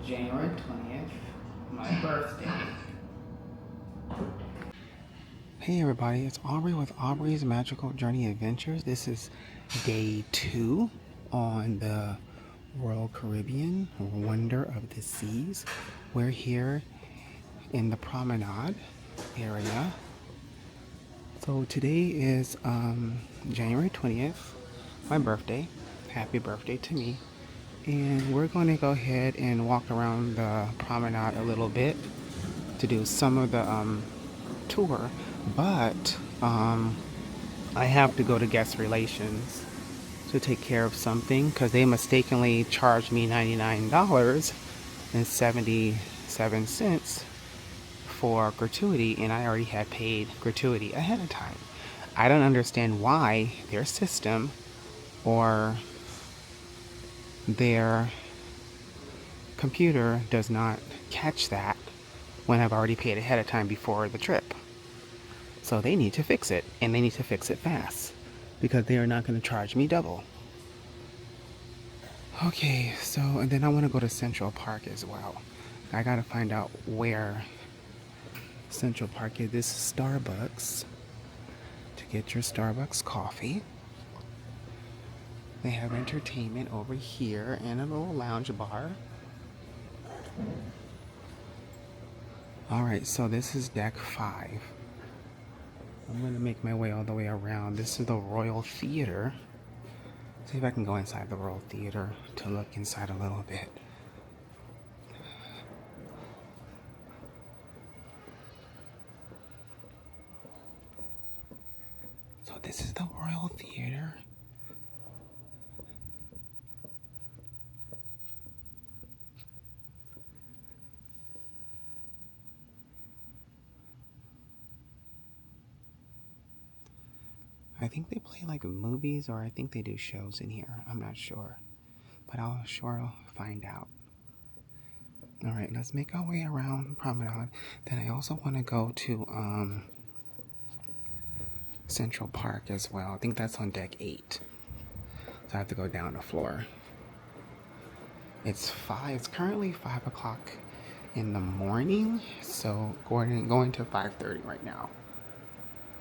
January 20th, my birthday. Hey everybody, it's Aubrey with Aubrey's Magical Journey Adventures. This is day 2 on the Royal Caribbean, Wonder of the Seas. We're here in the promenade area. So today is January 20th, my birthday. Happy birthday to me. And we're going to go ahead and walk around the promenade a little bit to do some of the tour, but I have to go to guest relations to take care of something because they mistakenly charged me $99.77 for gratuity, and I already had paid gratuity ahead of time. I don't understand why their system or their computer does not catch that when I've already paid ahead of time before the trip. So they need to fix it, and they need to fix it fast because they are not going to charge me double. Okay, so and then I want to go to Central Park as well. I got to find out where Central Park is. This is Starbucks to get your Starbucks coffee. They have entertainment over here and a little lounge bar. Alright, so this is deck 5. I'm going to make my way all the way around. This is the Royal Theater. See if I can go inside the Royal Theater to look inside a little bit. So this is the Royal Theater. I think they play like movies, or I think they do shows in here. I'm not sure, but I'll sure find out. All right, let's make our way around Promenade. Then I also want to go to Central Park as well. I think that's on deck 8. So I have to go down the floor. It's currently 5 o'clock in the morning, so going to 5:30 right now.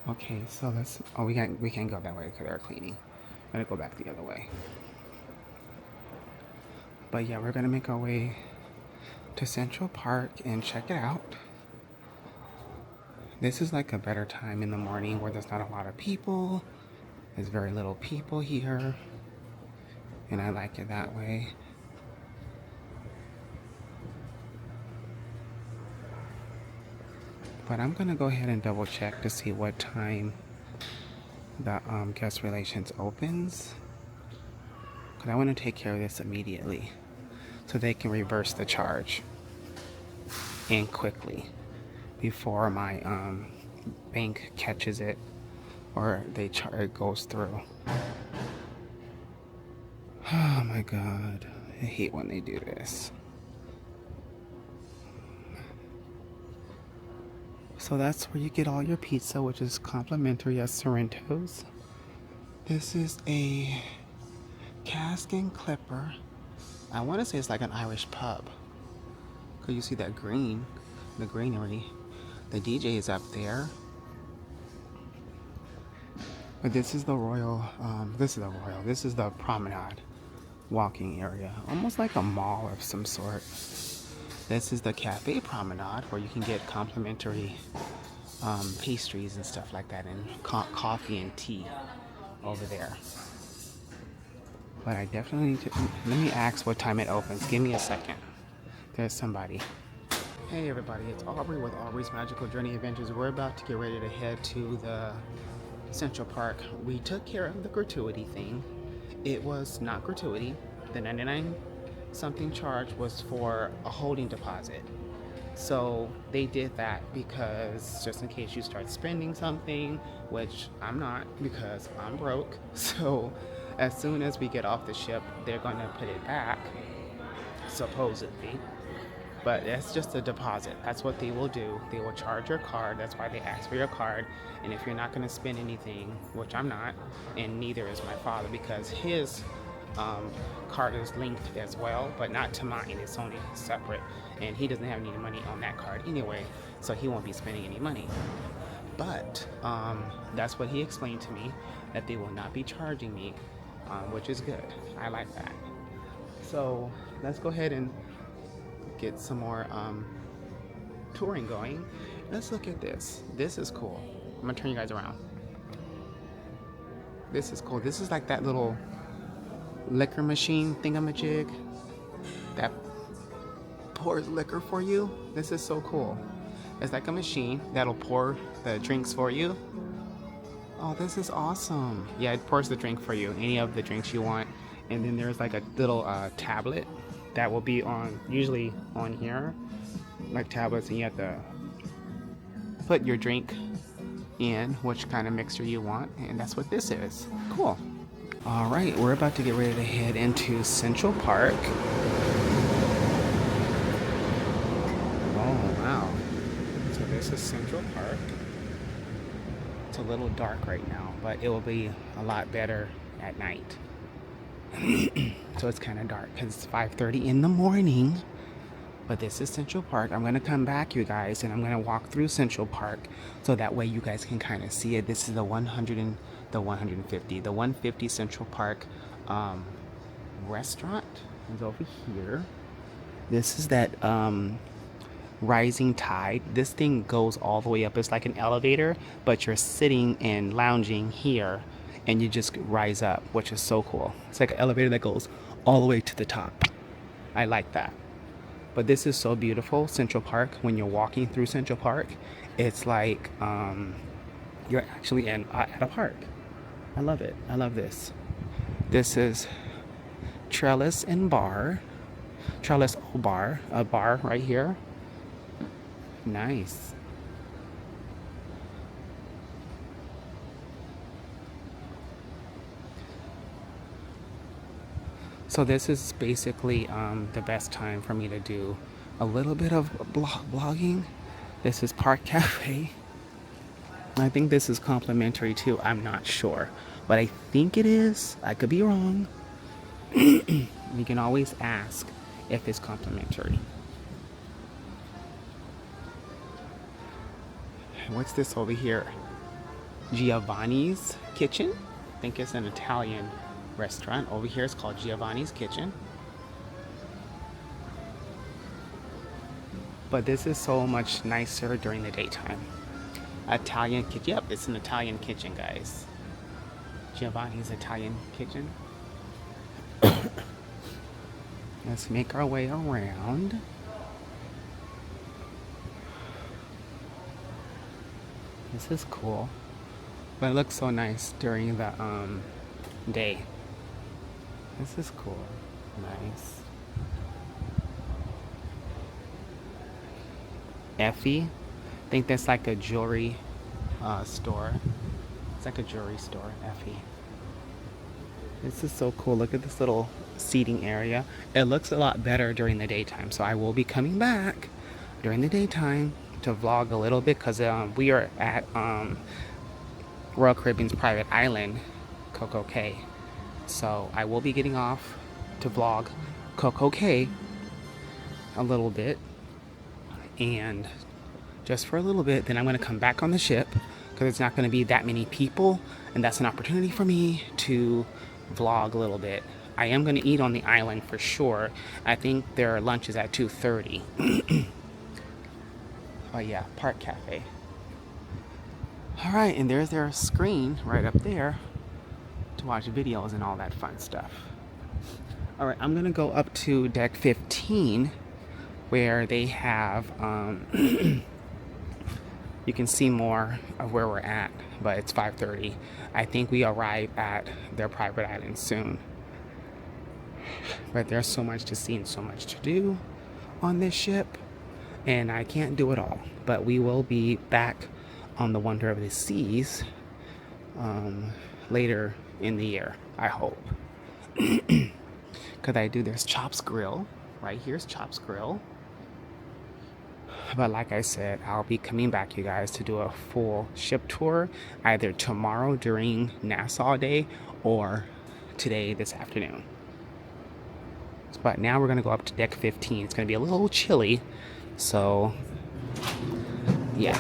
Okay, so let's. Oh, we can't go that way because they're cleaning. I'm gonna go back the other way. But yeah, we're gonna make our way to Central Park and check it out. This is like a better time in the morning where there's not a lot of people. There's very little people here, and I like it that way. But I'm gonna go ahead and double check to see what time the guest relations opens, because I want to take care of this immediately so they can reverse the charge and quickly before my bank catches it or it goes through. Oh my god, I hate when they do this. So that's where you get all your pizza, which is complimentary at Sorrento's. This is a Cask and Clipper. I want to say it's like an Irish pub. Because you see that green, the greenery. The DJ is up there. But this is the this is the promenade walking area. Almost like a mall of some sort. This is the cafe promenade where you can get complimentary pastries and stuff like that, and coffee and tea over there. But I definitely need to, let me ask what time it opens. Give me a second. There's somebody. Hey everybody, it's Aubrey with Aubrey's Magical Journey Adventures. We're about to get ready to head to the Central Park. We took care of the gratuity thing. It was not gratuity. The 99 something charge was for a holding deposit. So they did that because just in case you start spending something, which I'm not because I'm broke. So as soon as we get off the ship, they're going to put it back, supposedly. But that's just a deposit. That's what they will do. They will charge your card. That's why they ask for your card. And if you're not going to spend anything, which I'm not, and neither is my father, because his card is linked as well, but not to mine. It's only separate, and he doesn't have any money on that card anyway, so he won't be spending any money. But that's what he explained to me, that they will not be charging me, which is good. I like that. So let's go ahead and get some more touring going. Let's look at this. This is cool. I'm gonna turn you guys around. This is cool. This is like that little liquor machine thingamajig that pours liquor for you. This is so cool. It's like a machine that'll pour the drinks for you. Oh, this is awesome. Yeah, it pours the drink for you, any of the drinks you want. And then there's like a little tablet that will be on, usually on here, like tablets, and you have to put your drink in which kind of mixer you want, and that's what this is. Cool. All right, we're about to get ready to head into Central Park. Oh, wow. So this is Central Park. It's a little dark right now, but it will be a lot better at night. So it's kind of dark because it's 5:30 in the morning. But this is Central Park. I'm going to come back, you guys, and I'm going to walk through Central Park so that way you guys can kind of see it. This is the 150 Central Park restaurant is over here. This is that rising tide. This thing goes all the way up. It's like an elevator, but you're sitting and lounging here, and you just rise up, which is so cool. It's like an elevator that goes all the way to the top. I like that. But this is so beautiful, Central Park. When you're walking through Central Park, it's like you're actually at a park. I love it. I love this. This is Trellis Bar, a bar right here. Nice. So this is basically the best time for me to do a little bit of blogging. This is Park Cafe. I think this is complimentary too. I'm not sure, but I think it is. I could be wrong. You can always ask if it's complimentary. What's this over here? Giovanni's Kitchen. I think it's an Italian restaurant. Over here it's called Giovanni's Kitchen. But this is so much nicer during the daytime. Italian kitchen. Yep, it's an Italian kitchen, guys. Giovanni's Italian Kitchen. Let's make our way around. This is cool. But it looks so nice during the day. This is cool. Nice. Effie. I think that's like a jewelry store. It's like a jewelry store, Effie. This is so cool. Look at this little seating area. It looks a lot better during the daytime. So I will be coming back during the daytime to vlog a little bit because we are at Royal Caribbean's private island, Coco Cay. So I will be getting off to vlog Coco Cay a little bit, and just for a little bit, then I'm going to come back on the ship because it's not going to be that many people, and that's an opportunity for me to vlog a little bit. I am going to eat on the island for sure. I think their lunch is at 2:30. Oh yeah, Park Cafe. All right, and there's their screen right up there to watch videos and all that fun stuff. All right, I'm gonna go up to deck 15 where they have you can see more of where we're at, but it's 5:30. I think we arrive at their private island soon. But there's so much to see and so much to do on this ship, and I can't do it all. But we will be back on the Wonder of the Seas later in the year, I hope. Because there's Chops Grill. Right here's Chops Grill. But like I said, I'll be coming back, you guys, to do a full ship tour either tomorrow during Nassau Day or today, this afternoon. But now we're gonna go up to deck 15. It's gonna be a little chilly, so yeah.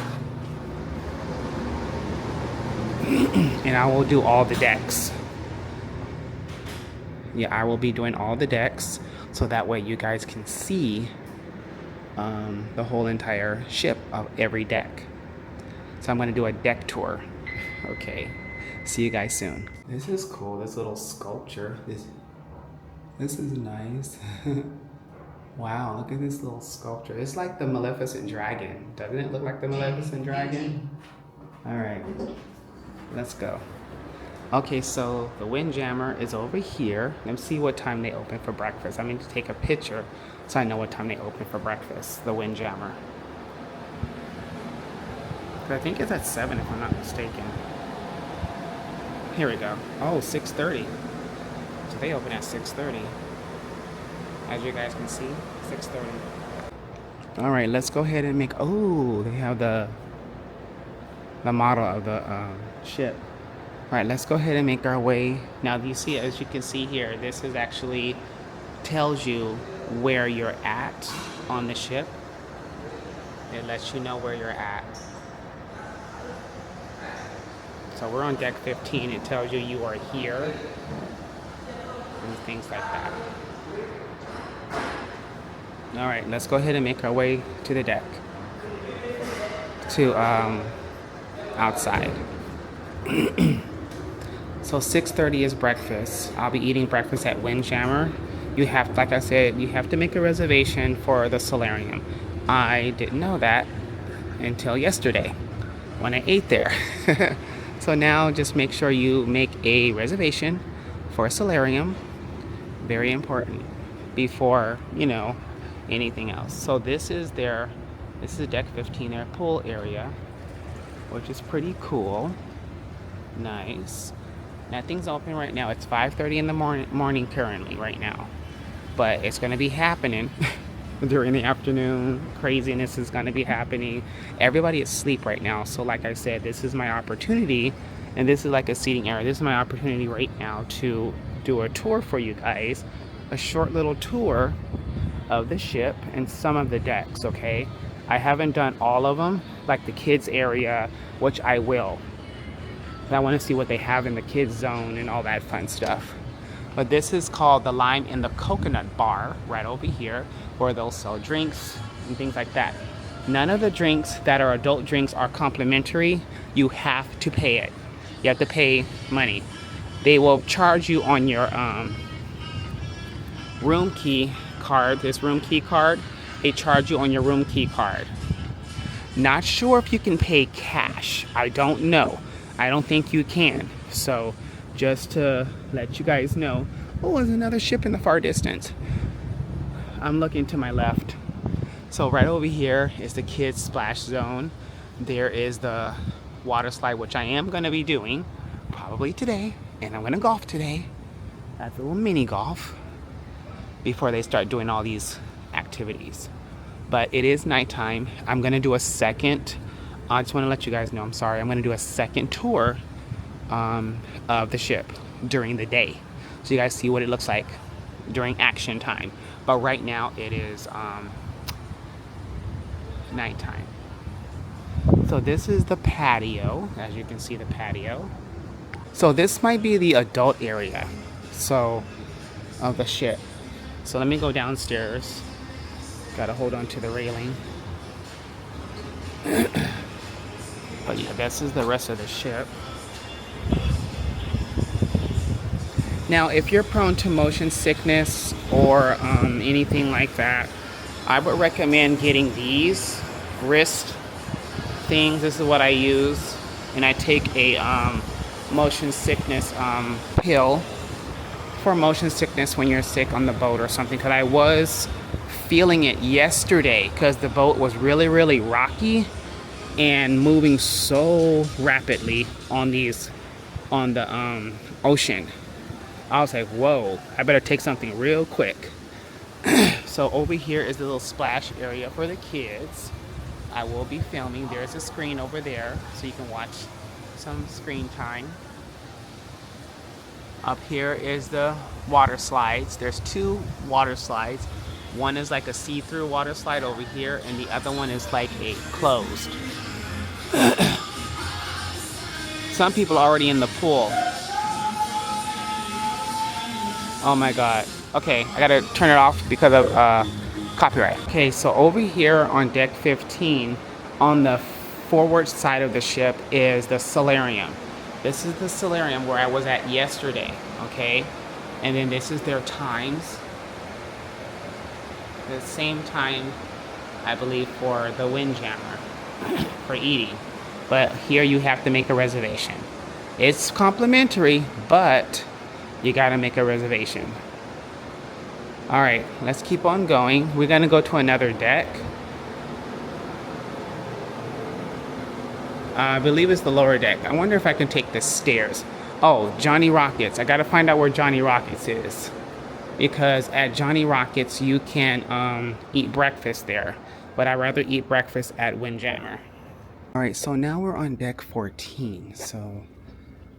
And I will do all the decks. Yeah, I will be doing all the decks, so that way you guys can see the whole entire ship of every deck. So I'm gonna do a deck tour. Okay, see you guys soon. This is cool, this little sculpture. This is nice. Wow, look at this little sculpture. It's like the Maleficent Dragon. Doesn't it look like the Maleficent Dragon? All right, let's go. Okay, so the Windjammer is over here. Let's see what time they open for breakfast. I need to take a picture so I know what time they open for breakfast, the Windjammer. I think it's at 7 if I'm not mistaken. Here we go. Oh, 6:30. So they open at 6:30. As you guys can see, 6:30. All right, let's go ahead and make, oh, they have the model of the ship. All right, let's go ahead and make our way. Now, you see, as you can see here, this is actually tells you where you're at on the ship. It lets you know where you're at. So we're on deck 15. It tells you you are here and things like that. All right, let's go ahead and make our way to the deck, to outside. So 6:30 is breakfast. I'll be eating breakfast at Windjammer. You have, like I said, you have to make a reservation for the solarium. I didn't know that until yesterday when I ate there. So now just make sure you make a reservation for a solarium. Very important before, you know, anything else. So this is deck 15, their pool area, which is pretty cool. Nice. Nothing's open right now. It's 5:30 in the morning currently right now, but it's going to be happening during the afternoon. Craziness is going to be happening. Everybody is asleep right now, so like I said, this is my opportunity, and this is like a seating area. This is my opportunity right now to do a tour for you guys, a short little tour of the ship and some of the decks. Okay, I haven't done all of them, like the kids area, which I will. I want to see what they have in the kids zone and all that fun stuff. But this is called the Lime and the Coconut Bar, right over here, where they'll sell drinks and things like that. None of the drinks that are adult drinks are complimentary. You have to pay it. You have to pay money. They will charge you on your room key card, this room key card. They charge you on your room key card. Not sure if you can pay cash. I don't know. I don't think you can. So just to let you guys know. Oh, there's another ship in the far distance. I'm looking to my left. So right over here is the kids splash zone. There is the water slide, which I am going to be doing probably today. And I'm going to golf today. That's a little mini golf before they start doing all these activities. But it is nighttime. I'm going to do a second. I just want to let you guys know, I'm sorry. I'm going to do a second tour of the ship during the day, so you guys see what it looks like during action time. But right now it is nighttime. So this is the patio, as you can see, the patio. So this might be the adult area, so of the ship. So let me go downstairs. Gotta hold on to the railing. But yeah, this is the rest of the ship. Now, if you're prone to motion sickness or anything like that, I would recommend getting these wrist things. This is what I use, and I take a motion sickness pill for motion sickness when you're sick on the boat or something. Because I was feeling it yesterday because the boat was really, really rocky and moving so rapidly on the ocean. I was like, whoa, I better take something real quick. So over here is the little splash area for the kids. I will be filming. There's a screen over there so you can watch some screen time. Up here is the water slides. There's two water slides. One is like a see-through water slide over here, and the other one is like a closed. Some people are already in the pool. Oh my god. Okay, I gotta turn it off because of copyright. Okay, so over here on deck 15, on the forward side of the ship is the solarium. This is the solarium where I was at yesterday, okay? And then this is their times. The same time, I believe, for the Windjammer, for eating. But here you have to make a reservation. It's complimentary, but you gotta make a reservation. All right, let's keep on going. We're gonna go to another deck. I believe it's the lower deck. I wonder if I can take the stairs. Oh, Johnny Rockets. I gotta find out where Johnny Rockets is. Because at Johnny Rockets, you can eat breakfast there. But I'd rather eat breakfast at Windjammer. All right, so now we're on deck 14. So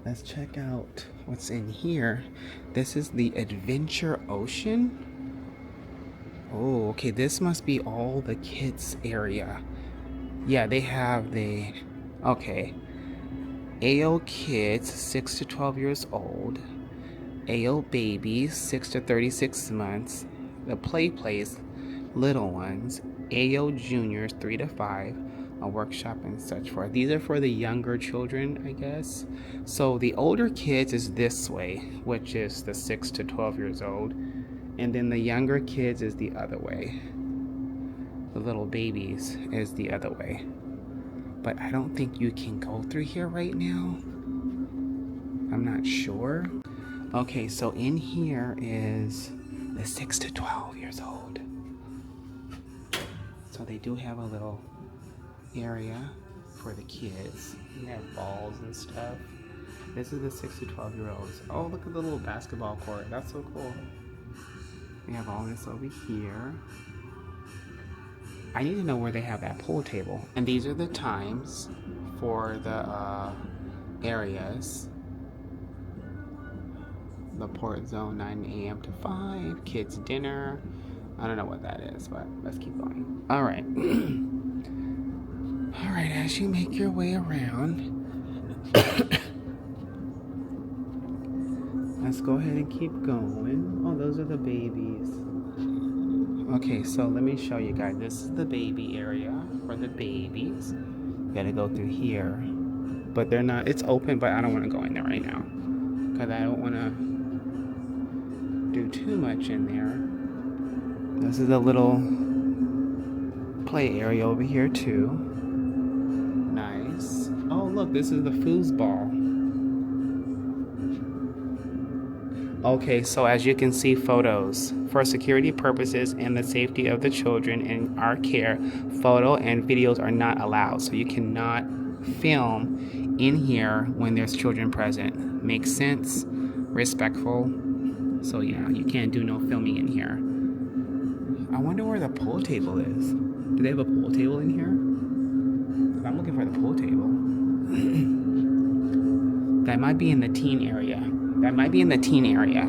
let's check out what's in here. This is the Adventure Ocean. Oh, okay, this must be all the kids area. Yeah, they have the, okay. AO Kids, 6 to 12 years old. AO Babies, 6 to 36 months. The Play Place, little ones. AO Juniors, 3 to 5. A workshop and such forth. These are for the younger children, I guess. So the older kids is this way, which is the 6 to 12 years old. And then the younger kids is the other way. The little babies is the other way. But I don't think you can go through here right now. I'm not sure. Okay, so in here is the 6 to 12 years old. So they do have a little area for the kids. They have balls and stuff. This is the 6 to 12 year olds. Oh, look at the little basketball court. That's so cool. We have all this over here. I need to know where they have that pool table. And these are the times for the areas. The port zone, 9 a.m. to 5. Kids dinner. I don't know what that is, but let's keep going. All right. All right, as you make your way around, let's go ahead and keep going. Oh, those are the babies. Okay, so let me show you guys. This is the baby area for the babies. You gotta go through here. But they're not, it's open, but I don't want to go in there right now. Because I don't want to do too much in there. This is a little play area over here too. Nice. Oh look, this is the foosball. Okay, so as you can see, photos. For security purposes and the safety of the children in our care, photo and videos are not allowed. So you cannot film in here when there's children present. Makes sense? Respectful. So yeah, you can't do no filming in here. I wonder where the pool table is. Do they have a pool table in here? I'm looking for the pool table. That might be in the teen area. That might be in the teen area.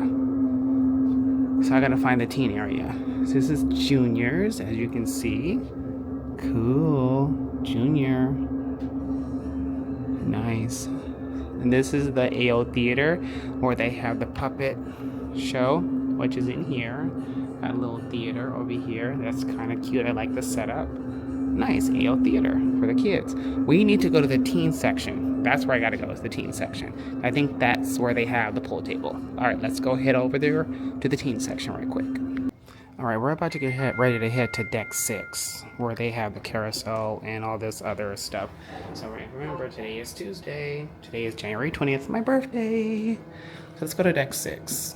So I gotta find the teen area. So this is juniors, as you can see. Cool. Junior. Nice. And this is the AO Theater, where they have the puppet show, which is in here. Got a little theater over here. That's kind of cute. I like the setup. Nice. AO Theater for the kids. We need to go to the teen section. That's where I gotta go, is the teen section. I think that's where they have the pool table. All right, let's go head over there to the teen section right quick. All right, we're about to get ready to head to deck 6, where they have the carousel and all this other stuff. So remember, today is Tuesday. Today is January 20th, my birthday. So let's go to deck 6.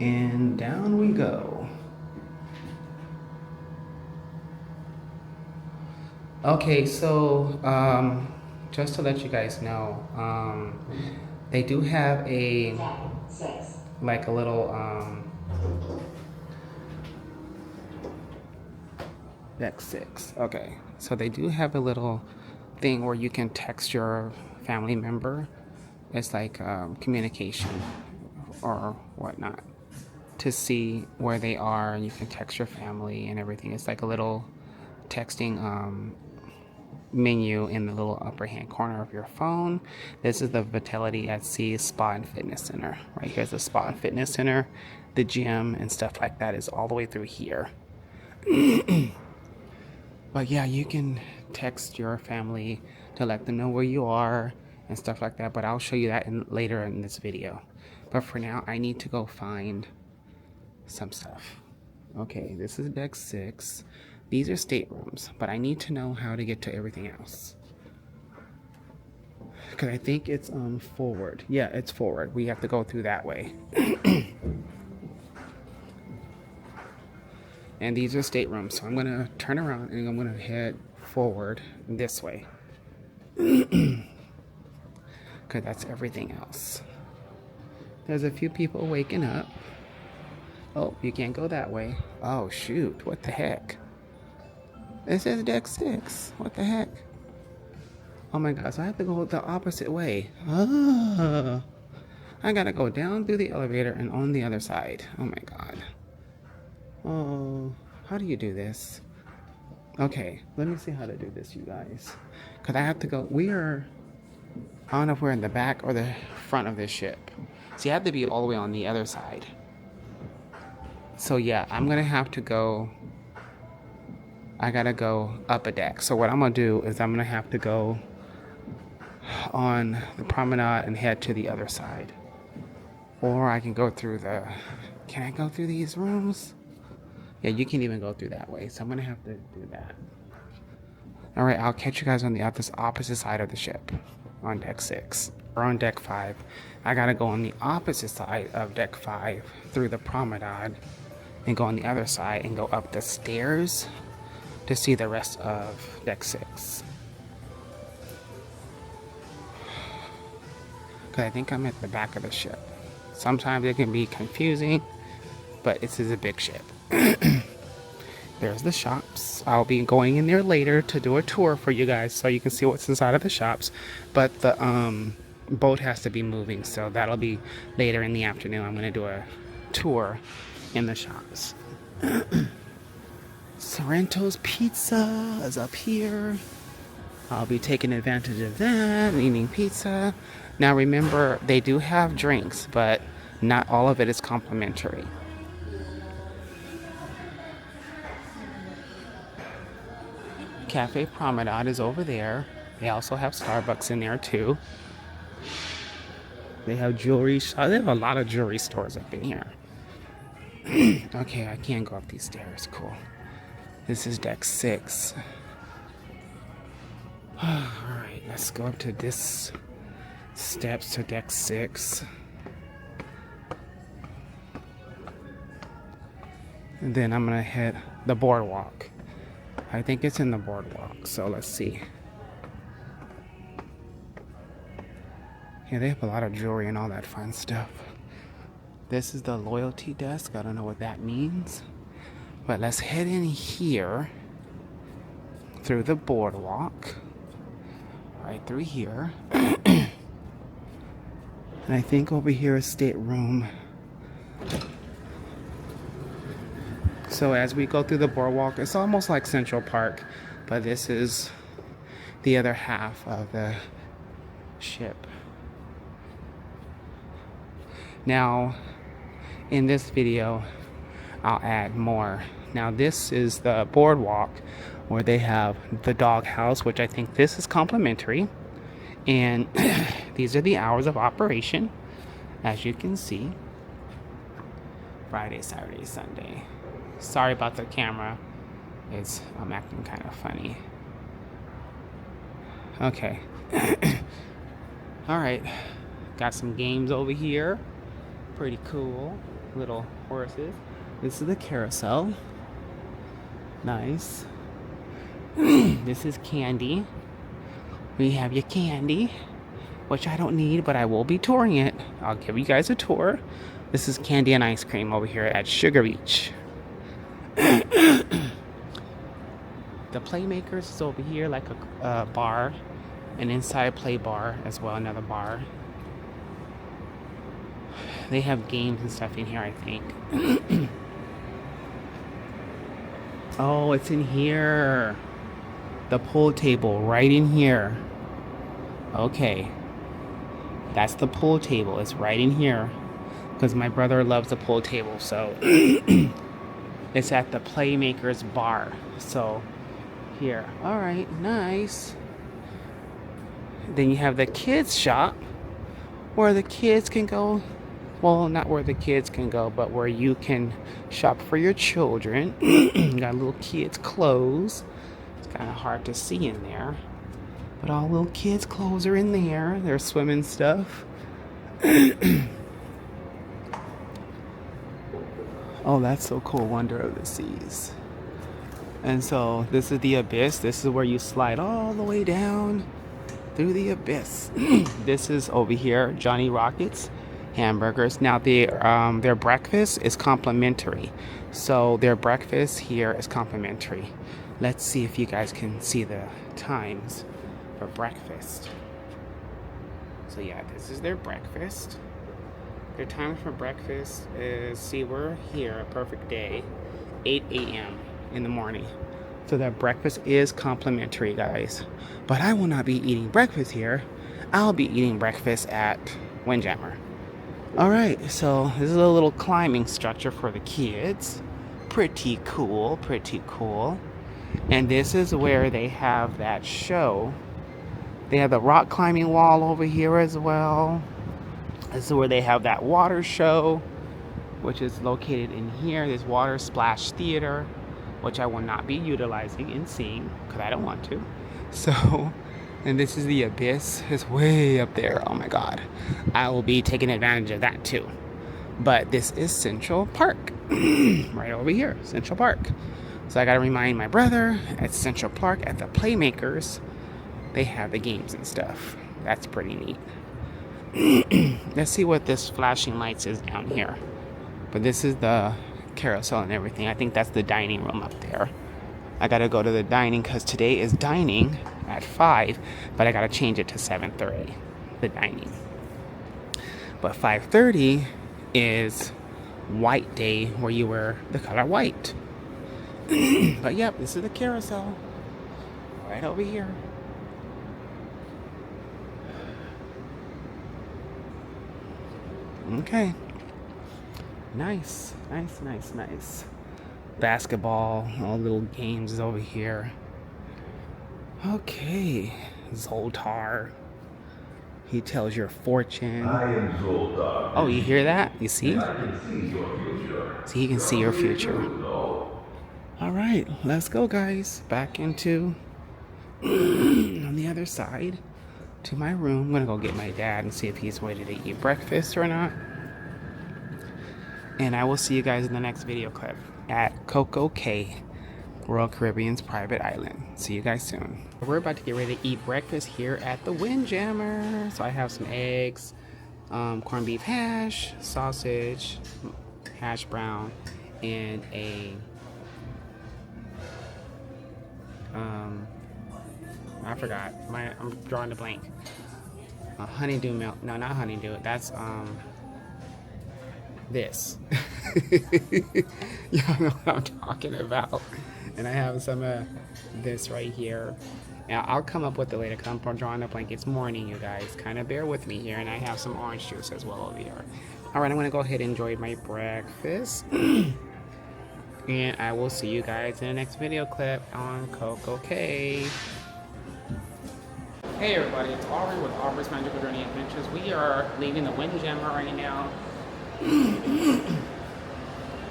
And down we go. Okay, so just to let you guys know, they do have a like a little deck 6. Okay, so they do have a little thing where you can text your family member. It's like communication or whatnot to see where they are, and you can text your family and everything. It's like a little texting menu in the little upper hand corner of your phone. This is the Vitality at Sea Spa and Fitness Center. Right here's the Spa and Fitness Center. The gym and stuff like that is all the way through here. But yeah, you can text your family to let them know where you are and stuff like that, but I'll show you that later in this video. But for now, I need to go find some stuff. Okay, this is deck 6. These are staterooms, but I need to know how to get to everything else. Because I think it's forward. Yeah, it's forward. We have to go through that way. And these are staterooms, so I'm going to turn around and I'm going to head forward this way. Because that's everything else. There's a few people waking up. Oh, you can't go that way. Oh, shoot. What the heck? It says deck 6. What the heck? Oh my god, so I have to go the opposite way. Oh, I gotta go down through the elevator and on the other side. Oh my god. Oh, how do you do this? Okay, let me see how to do this, you guys. Because I have to go. I don't know if we're in the back or the front of this ship. So you have to be all the way on the other side. So yeah, I'm going to have to go. I got to go up a deck. So what I'm going to do is I'm going to have to go on the promenade and head to the other side. Or I can go through the... Can I go through these rooms? Yeah, you can even go through that way. So I'm going to have to do that. Alright, I'll catch you guys on the opposite side of the ship. On deck 6. Or on deck 5. I got to go on the opposite side of deck 5 through the promenade. And go on the other side and go up the stairs to see the rest of deck 6. Because I think I'm at the back of the ship. Sometimes it can be confusing, but this is a big ship. There's the shops. I'll be going in there later to do a tour for you guys so you can see what's inside of the shops. But the boat has to be moving, so that'll be later in the afternoon. I'm going to do a tour in the shops. Sorrento's Pizza is up here. I'll be taking advantage of that, eating pizza. Now remember, they do have drinks, but not all of it is complimentary. Cafe Promenade is over there. They also have Starbucks in there too. They have jewelry. They have a lot of jewelry stores up in here. Okay, I can't go up these stairs. Cool. This is deck 6. Alright, let's go up to this steps to deck 6. And then I'm gonna hit the boardwalk. I think it's in the boardwalk, so let's see. Yeah, they have a lot of jewelry and all that fun stuff. This is the loyalty desk. I don't know what that means. But let's head in here through the boardwalk. Right through here. And I think over here is stateroom. So as we go through the boardwalk, it's almost like Central Park, but this is the other half of the ship. Now, in this video, I'll add more. Now this is the boardwalk where they have the dog house, which I think this is complimentary. And these are the hours of operation, as you can see. Friday, Saturday, Sunday. Sorry about the camera. I'm acting kind of funny. Okay. Alright. Got some games over here. Pretty cool. Little horses. This is the carousel. Nice. This is candy. We have your candy, which I don't need, but I will be touring it. I'll give you guys a tour. This is candy and ice cream over here at Sugar Beach. The Playmakers is over here, like a bar, an inside play bar as well, another bar. They have games and stuff in here, I think. Oh, it's in here. The pool table right in here. Okay. That's the pool table. It's right in here. Because my brother loves the pool table, so it's at the Playmakers bar. So here. Alright, nice. Then you have the kids shop where the kids can go. Well, not where the kids can go, but where you can shop for your children. Got little kids' clothes. It's kind of hard to see in there. But all little kids' clothes are in there. Their swimming stuff. Oh, that's so cool. Wonder of the Seas. And so this is the abyss. This is where you slide all the way down through the abyss. This is over here, Johnny Rockets hamburgers. Now their breakfast is complimentary. So their breakfast here is complimentary. Let's see if you guys can see the times for breakfast. So yeah, this is their breakfast. Their time for breakfast is, see, we're here, a perfect day, 8 a.m. in the morning. So their breakfast is complimentary, guys. But I will not be eating breakfast here. I'll be eating breakfast at Windjammer. Alright, so this is a little climbing structure for the kids. Pretty cool, pretty cool. And this is where they have that show. They have the rock climbing wall over here as well. This is where they have that water show, which is located in here. This water splash theater, which I will not be utilizing and seeing because I don't want to. So, and this is the abyss. It's way up there. Oh my god. I will be taking advantage of that too. But this is Central Park. Right over here, Central Park. So I gotta remind my brother at Central Park at the Playmakers, they have the games and stuff. That's pretty neat. Let's see what this flashing lights is down here. But this is the carousel and everything. I think that's the dining room up there. I gotta go to the dining because today is dining at 5, but I gotta change it to 7:30, the dining. But 5:30 is white day, where you wear the color white. But yep, this is the carousel right over here. Okay. Nice, nice, nice, nice. Basketball, all little games is over here. Okay. Zoltar. He tells your fortune. I am Zoltar. Oh, you hear that? You see? And I can see your future. So he can see your future. No. Alright, let's go, guys. Back into on the other side to my room. I'm gonna go get my dad and see if he's ready to eat breakfast or not. And I will see you guys in the next video clip at Coco Cay, Royal Caribbean's private island. See you guys soon. We're about to get ready to eat breakfast here at the Windjammer. So I have some eggs, corned beef hash, sausage, hash brown, and a I forgot. I'm drawing a blank. A honeydew milk. No, not honeydew. That's this. Y'all know what I'm talking about. And I have some of this right here. Now I'll come up with it later because I'm drawing a blank. It's morning, you guys. Kind of bear with me here. And I have some orange juice as well over here. Alright, I'm going to go ahead and enjoy my breakfast. And I will see you guys in the next video clip on Coco Cay. Hey everybody, it's Aubrey with Aubrey's Magical Journey Adventures. We are leaving the Windjammer right now. And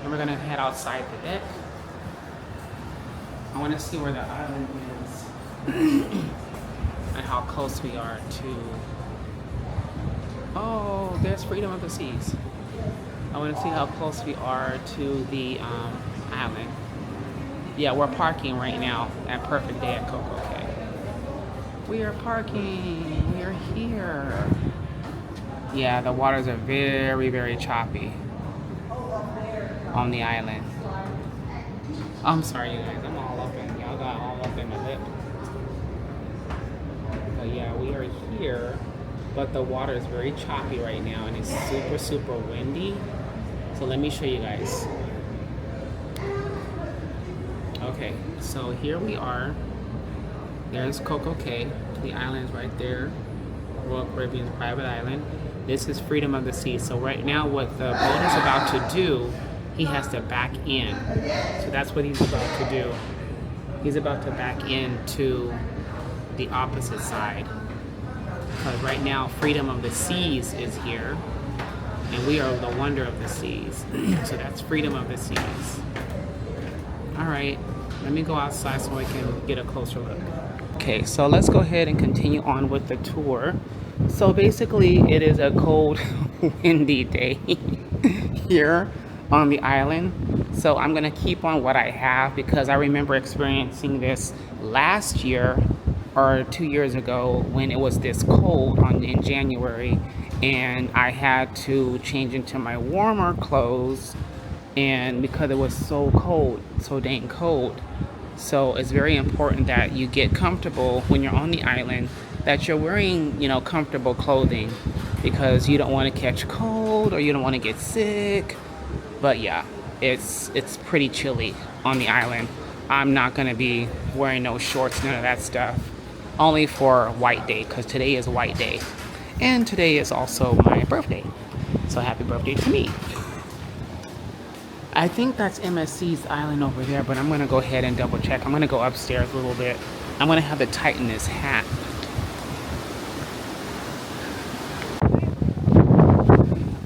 we're going to head outside the deck. I want to see where the island is. And how close we are to... Oh, there's Freedom of the Seas. I want to see how close we are to the island. Yeah, we're parking right now at Perfect Day at Coco Cay. We are parking. We are here. Yeah, the waters are very, very choppy on the island. I'm sorry, you guys. I'm all up in. Y'all got all open my lip. But yeah, we are here, but the water is very choppy right now and it's super, super windy. So let me show you guys. Okay, so here we are. There's Coco Cay. The island is right there. Royal Caribbean's private island. This is Freedom of the Sea. So right now what the boat is about to do, he has to back in. So that's what he's about to do. He's about to back into the opposite side. Because right now Freedom of the Seas is here. And we are the wonder of the seas. So that's Freedom of the Seas. Alright, let me go outside so I can get a closer look. Okay, so let's go ahead and continue on with the tour. So basically it is a cold, windy day here on the island. So I'm gonna keep on what I have because I remember experiencing this last year or 2 years ago when it was this cold in January, and I had to change into my warmer clothes, and because it was so cold, so dang cold. So it's very important that you get comfortable when you're on the island, that you're wearing, you know, comfortable clothing, because you don't want to catch cold or you don't want to get sick. But yeah, it's pretty chilly on the island. I'm not going to be wearing no shorts, none of that stuff. Only for White Day, because today is White Day. And today is also my birthday. So happy birthday to me. I think that's MSC's island over there, but I'm going to go ahead and double check. I'm going to go upstairs a little bit. I'm going to have to tighten this hat.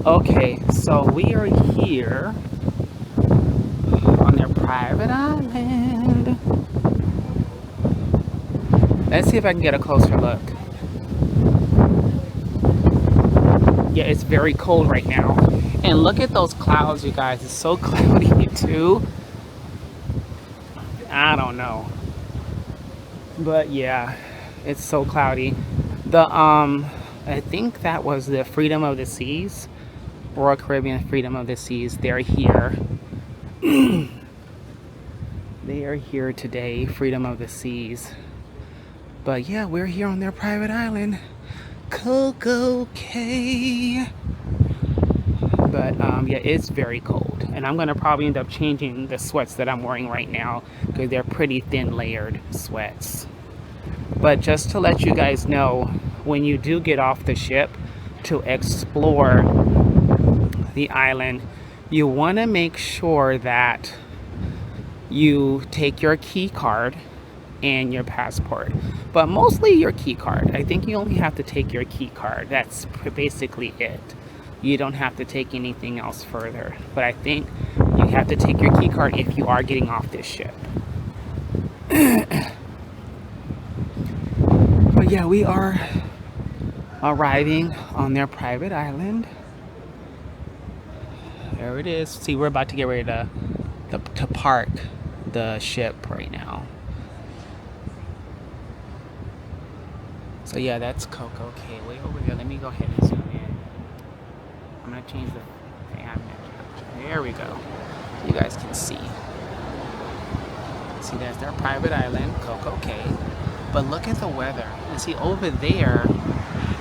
Okay, so we are here on their private island. Let's see if I can get a closer look. Yeah, it's very cold right now. And look at those clouds, you guys. It's so cloudy too. I don't know. But yeah, it's so cloudy. I think that was the Freedom of the Seas. Royal Caribbean Freedom of the Seas. They're here. They are here today, Freedom of the Seas. But yeah, we're here on their private island, Coco Cay. But yeah, it's very cold, and I'm gonna probably end up changing the sweats that I'm wearing right now because they're pretty thin layered sweats. But just to let you guys know, when you do get off the ship to explore the island, you want to make sure that you take your key card and your passport, but mostly your key card. I think you only have to take your key card. That's basically it. You don't have to take anything else further, but I think you have to take your key card if you are getting off this ship. But yeah, we are arriving on their private island. There it is. See, we're about to get ready to park the ship right now. So yeah, that's Coco Cay way over there. Let me go ahead and zoom in. I'm gonna change the fan. There we go. You guys can see. See, that's their private island, Coco Cay. But look at the weather. And see over there,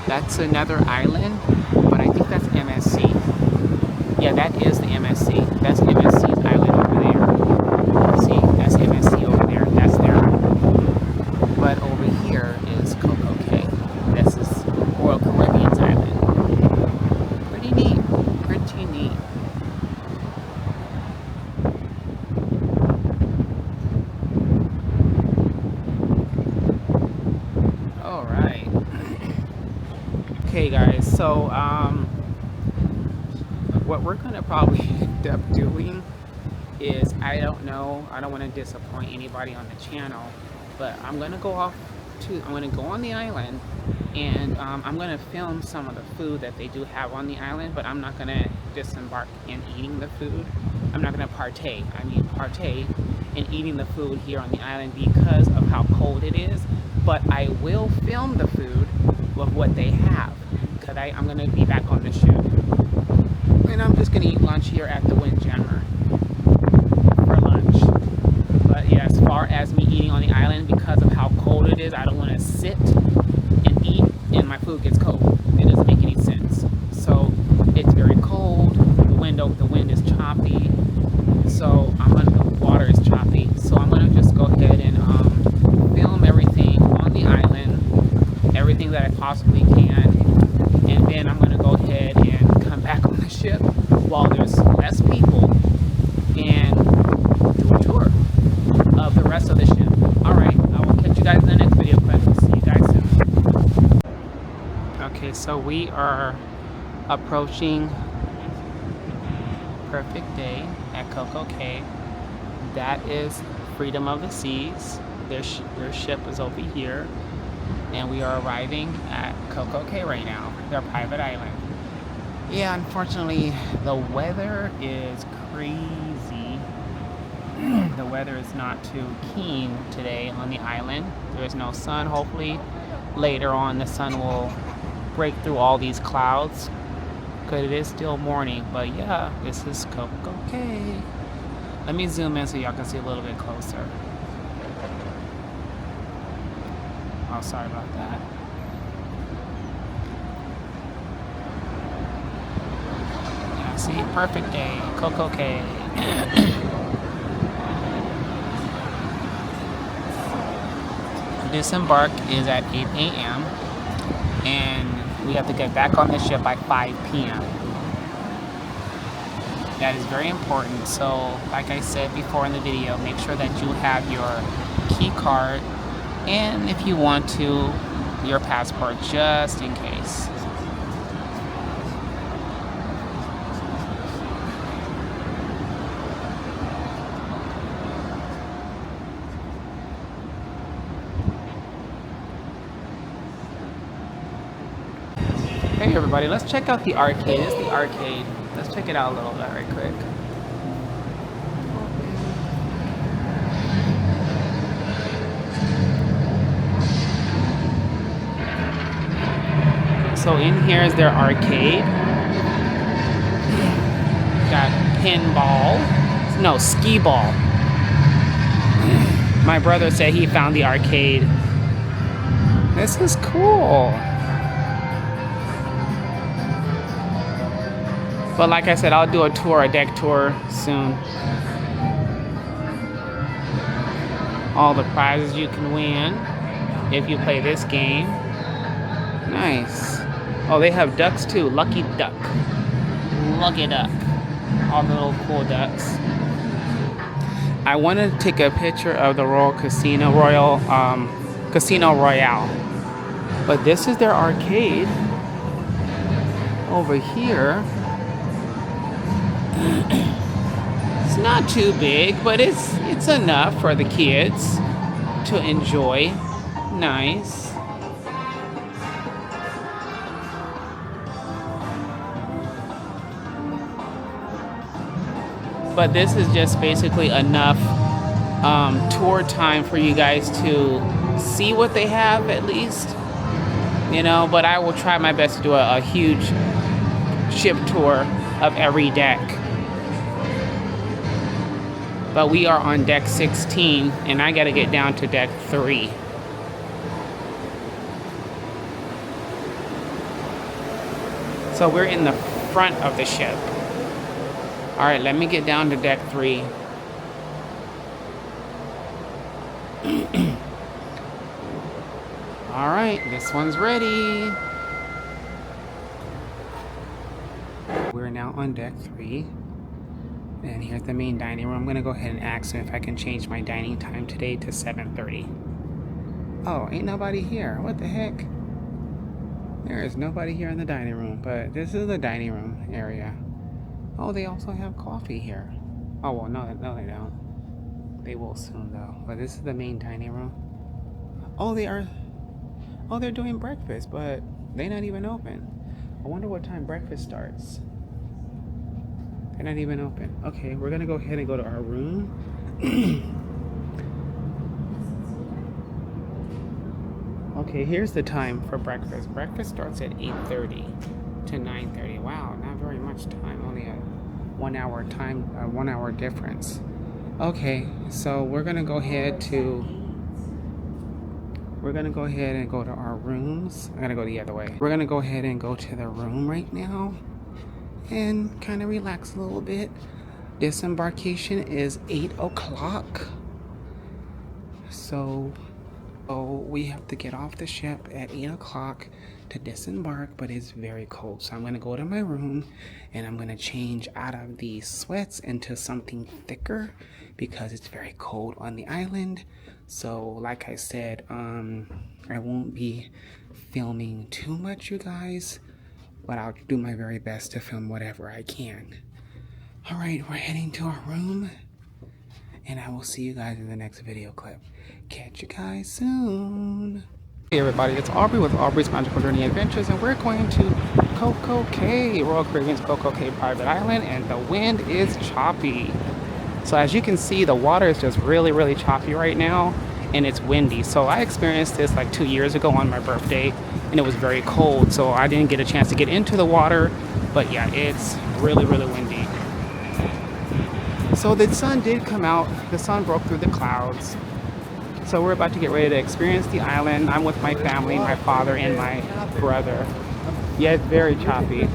that's another island, but I think that's MSC. Yeah, that is the MSC. That's MSC's island over there. See, that's MSC over there. That's their island. But over here is Coco Cay. This is Royal Caribbean's island. Pretty neat. Pretty neat. All right. Okay, guys. So, what we're gonna probably end up doing is, I don't know, I don't want to disappoint anybody on the channel, but I'm gonna go on the island, and I'm gonna film some of the food that they do have on the island, but I'm not gonna disembark in eating the food. I'm not gonna partake in eating the food here on the island because of how cold it is, but I will film the food of what they have, because I'm gonna be back on the ship. And I'm just gonna eat lunch here at the Windjammer for lunch. But yeah, as far as me eating on the island, the wind is choppy, so the water is choppy. So I'm gonna just go ahead and film everything on the island, everything that I possibly can, and then I'm gonna go ahead and come back on the ship while there's less people and do a tour of the rest of the ship. Alright, I will catch you guys in the next video clip. See you guys soon. Okay, so we are approaching Perfect Day at Coco Cay. That is Freedom of the Seas. Their ship is over here, and we are arriving at Coco Cay right now, their private island. Yeah, unfortunately, the weather is crazy. The weather is not too keen today on the island. There is no sun. Hopefully, later on, the sun will break through all these clouds, because it is still morning. But yeah, this is Coco Cay. Let me zoom in so y'all can see a little bit closer. Oh, sorry about that. Yeah, see, Perfect Day, Coco Cay. Disembark is at 8 a.m. and we have to get back on the ship by 5 p.m. That is very important. So, like I said before in the video, make sure that you have your key card, and if you want to, your passport, just in case. Hey everybody, let's check out the arcade. This is the arcade. Let's check it out a little bit right quick. So in here is their arcade. Got pinball. No, skee ball. My brother said he found the arcade. This is cool. But like I said, I'll do a tour, a deck tour soon. All the prizes you can win if you play this game. Nice. Oh, they have ducks too. Lucky duck. Lucky duck. All the little cool ducks. I wanted to take a picture of the Casino Royale. But this is their arcade. Over here. It's not too big, but it's enough for the kids to enjoy. Nice. But this is just basically enough tour time for you guys to see what they have, at least. You know, but I will try my best to do a huge ship tour of every deck. But we are on deck 16, and I gotta get down to deck 3. So we're in the front of the ship. Alright, let me get down to deck 3. Alright, this one's ready. We're now on deck 3. And here's the main dining room. I'm gonna go ahead and ask them if I can change my dining time today to 7:30. Oh, ain't nobody here. What the heck? There is nobody here in the dining room, but this is the dining room area. Oh, they also have coffee here. Oh, well, no, they don't. They will soon, though. But this is the main dining room. Oh, they're doing breakfast, but they're not even open. I wonder what time breakfast starts. They're not even open. Okay, we're gonna go ahead and go to our room. Okay, here's the time for breakfast. Breakfast starts at 8:30 to 9:30. Wow, not very much time. Only a 1 hour time, 1 hour difference. Okay, so we're gonna go ahead and go to our rooms. I'm gonna go the other way. We're gonna go ahead and go to the room right now. and kind of relax a little bit. Disembarkation is 8 o'clock. So we have to get off the ship at 8 o'clock to disembark, but it's very cold. So I'm going to go to my room and I'm going to change out of the sweats into something thicker because it's very cold on the island. So like I said, I won't be filming too much, you guys, but I'll do my very best to film whatever I can. All right, we're heading to our room, and I will see you guys in the next video clip. Catch you guys soon. Hey everybody, it's Aubrey with Aubrey's Magical Journey Adventures, and we're going to Coco Cay, Royal Caribbean's Coco Cay private island, and the wind is choppy. So as you can see, the water is just really choppy right now, and it's windy. So I experienced this like 2 years ago on my birthday, and it was very cold, so I didn't get a chance to get into the water. But yeah, it's really windy. So the sun did come out. The sun broke through the clouds. So we're about to get ready to experience the island. I'm with my family, my father and my brother. Yeah, it's very choppy.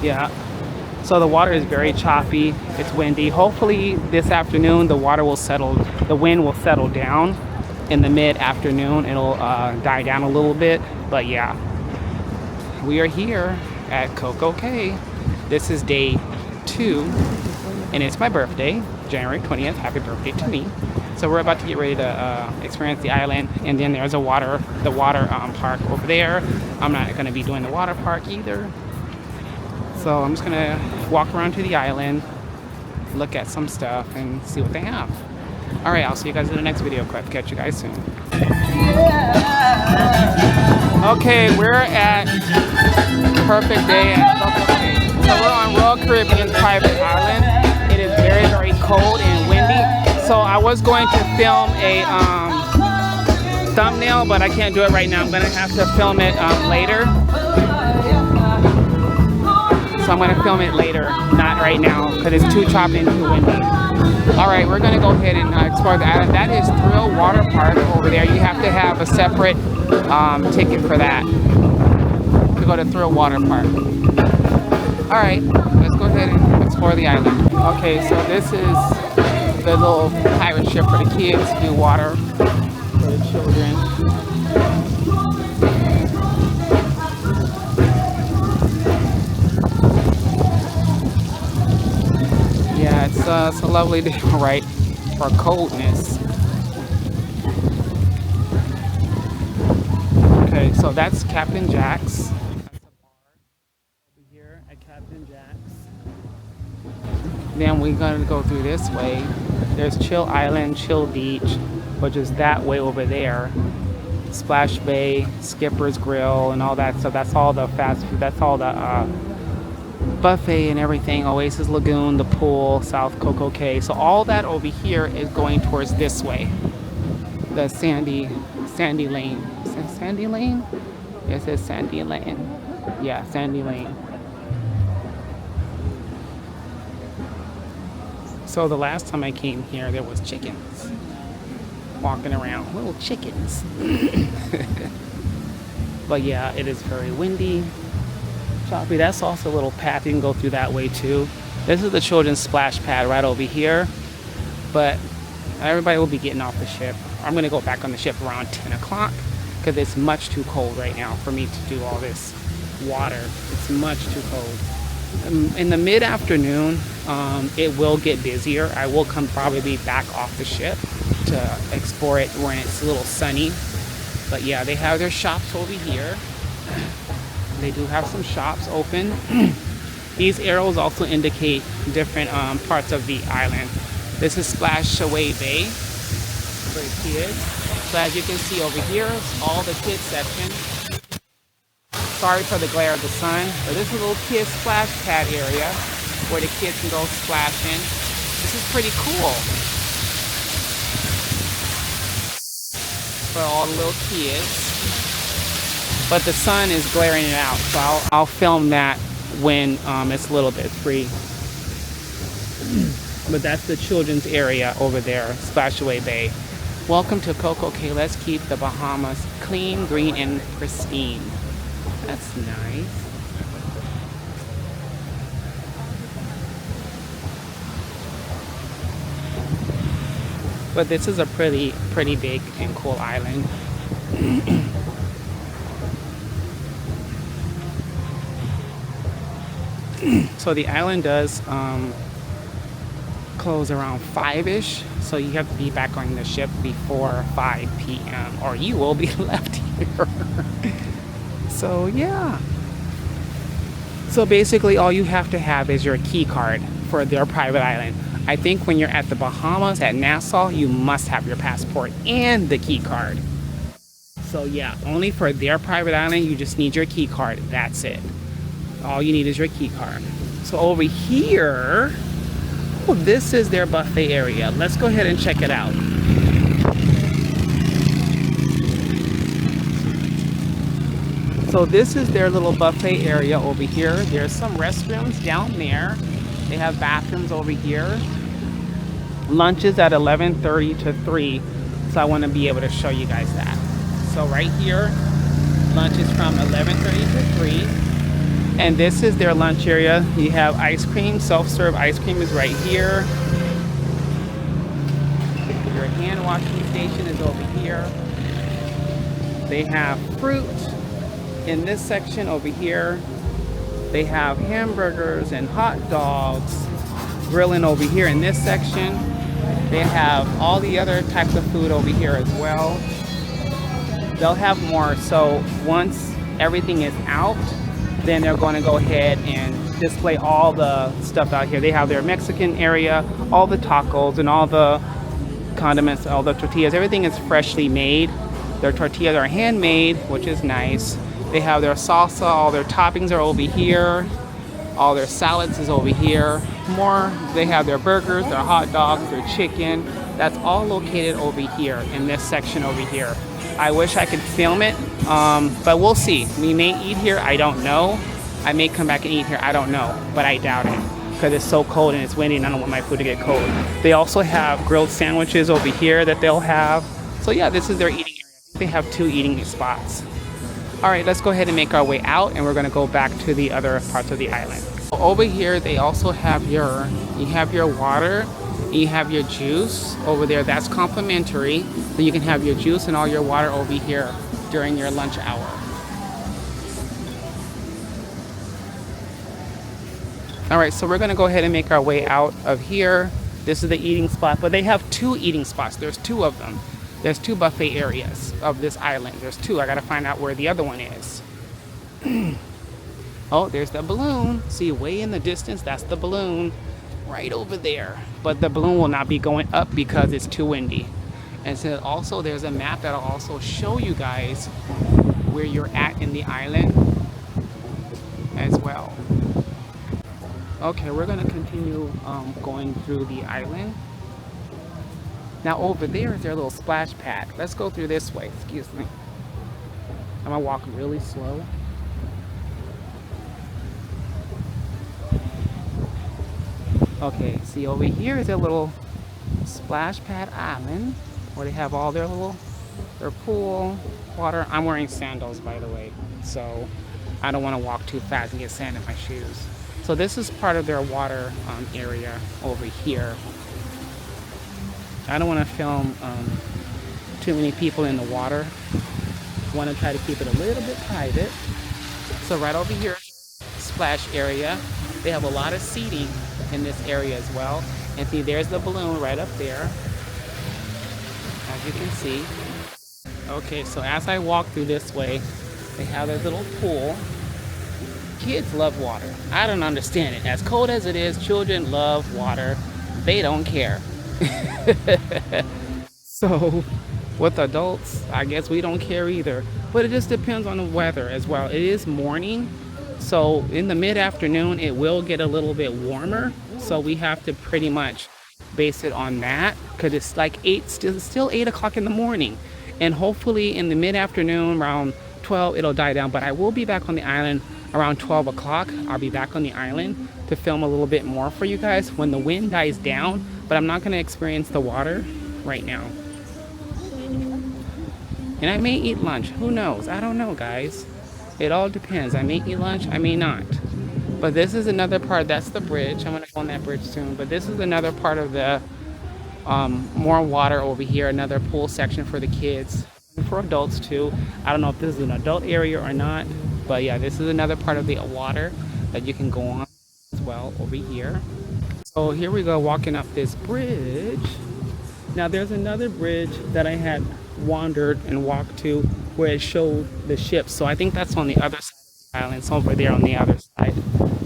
Yeah. So the water is very choppy. It's windy. Hopefully this afternoon the wind will settle down. In the mid-afternoon it'll die down a little bit. But yeah, we are here at Coco Cay. This is day 2, and it's my birthday, January 20th. Happy birthday to me. So we're about to get ready to experience the island, and then there's the water park over there. I'm not going to be doing the water park either. So I'm just going to walk around to the island, look at some stuff, and see what they have. All right, I'll see you guys in the next video clip. Catch you guys soon. Okay, we're at Perfect Day at Coco Cay. So we're on Royal Caribbean's private island. It is very cold and windy. So I was going to film a thumbnail, but I can't do it right now. I'm gonna have to film it later. So I'm gonna film it later, not right now, because it's too choppy and too windy. All right, we're gonna go ahead and explore the island. That is Thrill Water Park over there. You have to have a separate ticket for that to go to Thrill Water Park. All right, let's go ahead and explore the island. Okay, so this is the little pirate ship for the kids to do water for the children. Yeah, it's a lovely day, right, for coldness. Okay, so that's Captain Jack's. Captain Jack's. Then we're gonna go through this way. There's Chill Island, Chill Beach, which is that way over there. Splash Bay, Skipper's Grill, and all that. So that's all the fast food. That's all the buffet and everything. Oasis Lagoon, the pool, South Coco Cay. So all that over here is going towards this way. The Sandy Lane. Is it Sandy Lane? Yes, it says Sandy Lane. Yeah, Sandy Lane. So the last time I came here, there was chickens walking around, little chickens. But yeah, it is very windy, choppy. That's also a little path. You can go through that way too. This is the children's splash pad right over here. But everybody will be getting off the ship. I'm gonna go back on the ship around 10 o'clock because it's much too cold right now for me to do all this water. It's much too cold. In the mid-afternoon, it will get busier. I will probably be back off the ship to explore it when it's a little sunny. But yeah, they have their shops over here. They do have some shops open. These arrows also indicate different parts of the island. This is Splash Away Bay for the kids. So as you can see over here, all the kids section. Sorry for the glare of the sun, but this is a little kids splash pad area where the kids can go splashing. This is pretty cool for all the little kids. But the sun is glaring it out, so I'll film that when it's a little bit free. But that's the children's area over there, Splash Away Bay. Welcome to Coco Cay. Let's keep the Bahamas clean, green, and pristine. That's nice. But this is a pretty big and cool island. So the island does close around 5-ish, so you have to be back on the ship before 5 p.m. or you will be left here. So yeah. So basically all you have to have is your key card for their private island. I think when you're at the Bahamas, at Nassau, you must have your passport and the key card. So yeah, only for their private island, you just need your key card. That's it. All you need is your key card. So over here, oh, this is their buffet area. Let's go ahead and check it out. So this is their little buffet area over here. There's some restrooms down there. They have bathrooms over here. Lunch is at 11:30 to 3. So I want to be able to show you guys that. So right here, lunch is from 11:30 to 3. And this is their lunch area. You have ice cream, self-serve ice cream is right here. Your hand washing station is over here. They have fruit in this section over here. They have hamburgers and hot dogs grilling over here in this section. They have all the other types of food over here as well. They'll have more, so once everything is out, then they're going to go ahead and display all the stuff out here. They have their Mexican area, all the tacos and all the condiments, all the tortillas. Everything is freshly made. Their tortillas are handmade, which is nice. They have their salsa, all their toppings are over here. All their salads is over here. They have their burgers, their hot dogs, their chicken. That's all located over here in this section over here. I wish I could film it, but we'll see. We may eat here, I don't know. I may come back and eat here, I don't know, but I doubt it because it's so cold and it's windy and I don't want my food to get cold. They also have grilled sandwiches over here that they'll have. So yeah, this is their eating area. They have 2 eating spots. All right, let's go ahead and make our way out and we're gonna go back to the other parts of the island. Over here, they also have your water, you have your juice over there, that's complimentary. So you can have your juice and all your water over here during your lunch hour. All right, so we're gonna go ahead and make our way out of here. This is the eating spot, but they have 2 eating spots. There's 2 of them. There's 2 buffet areas of this island. There's 2. I gotta find out where the other one is. Oh, there's the balloon. See, way in the distance, that's the balloon right over there. But the balloon will not be going up because it's too windy. And so also there's a map that'll also show you guys where you're at in the island as well. Okay, we're gonna continue going through the island. Now over there is their little splash pad. Let's go through this way, excuse me. I'm gonna walk really slow. Okay, see over here is a little splash pad island where they have all their pool, water. I'm wearing sandals, by the way, so I don't want to walk too fast and get sand in my shoes. So this is part of their water area over here. I don't want to film too many people in the water. I want to try to keep it a little bit private. So right over here, splash area. They have a lot of seating in this area as well. And see, there's the balloon right up there, as you can see. Okay, so as I walk through this way, they have their little pool. Kids love water. I don't understand it. As cold as it is, children love water. They don't care. So with adults, I guess we don't care either. But it just depends on the weather as well. It is morning, so in the mid-afternoon it will get a little bit warmer. So we have to pretty much base it on that because it's like still 8 o'clock in the morning. And hopefully in the mid-afternoon around 12 it'll die down. But I will be back on the island around 12 o'clock. I'll be back on the island to film a little bit more for you guys when the wind dies down. But I'm not going to experience the water right now. And I may eat lunch. Who knows? I don't know, guys. It all depends. I may eat lunch. I may not. But this is another part. That's the bridge. I'm going to go on that bridge soon. But this is another part of the More water over here, another pool section for the kids and for adults too. I don't know if this is an adult area or not, but yeah, this is another part of the water that you can go on as well over here. So here we go, walking up this bridge. Now there's another bridge that I had wandered and walked to where it showed the ships. So I think that's on the other side of the island. It's over there on the other side.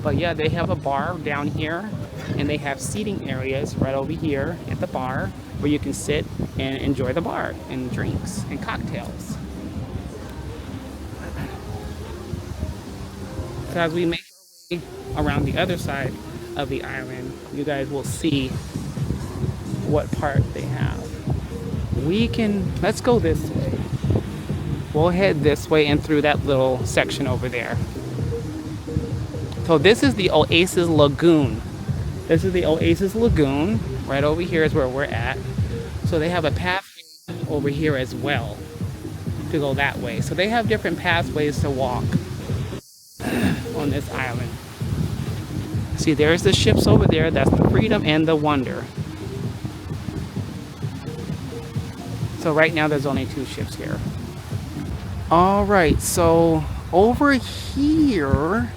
But yeah, they have a bar down here and they have seating areas right over here at the bar where you can sit and enjoy the bar and drinks and cocktails. So as we make our way around the other side of the island, you guys will see what part they have. Let's go this way. We'll head this way and through that little section over there. So this is the Oasis Lagoon. This is the Oasis Lagoon. Right over here is where we're at. So they have a path over here as well to go that way. So they have different pathways to walk on this island. See, there's the ships over there. That's the Freedom and the Wonder. So right now there's only 2 ships here. All right, so over here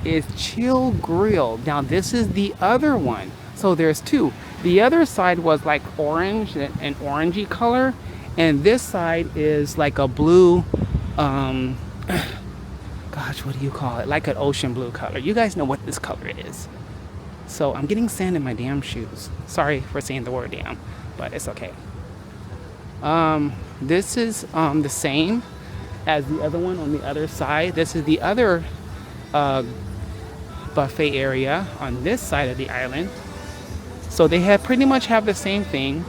is Chill Grill. Now this is the other one. So there's 2. The other side was like orange, an orangey color, and this side is like a blue, gosh, what do you call it? Like an ocean blue color. You guys know what this color is. So I'm getting sand in my damn shoes. Sorry for saying the word damn, but it's okay. This is the same as the other one on the other side. This is the other buffet area on this side of the island. So they pretty much have the same thing.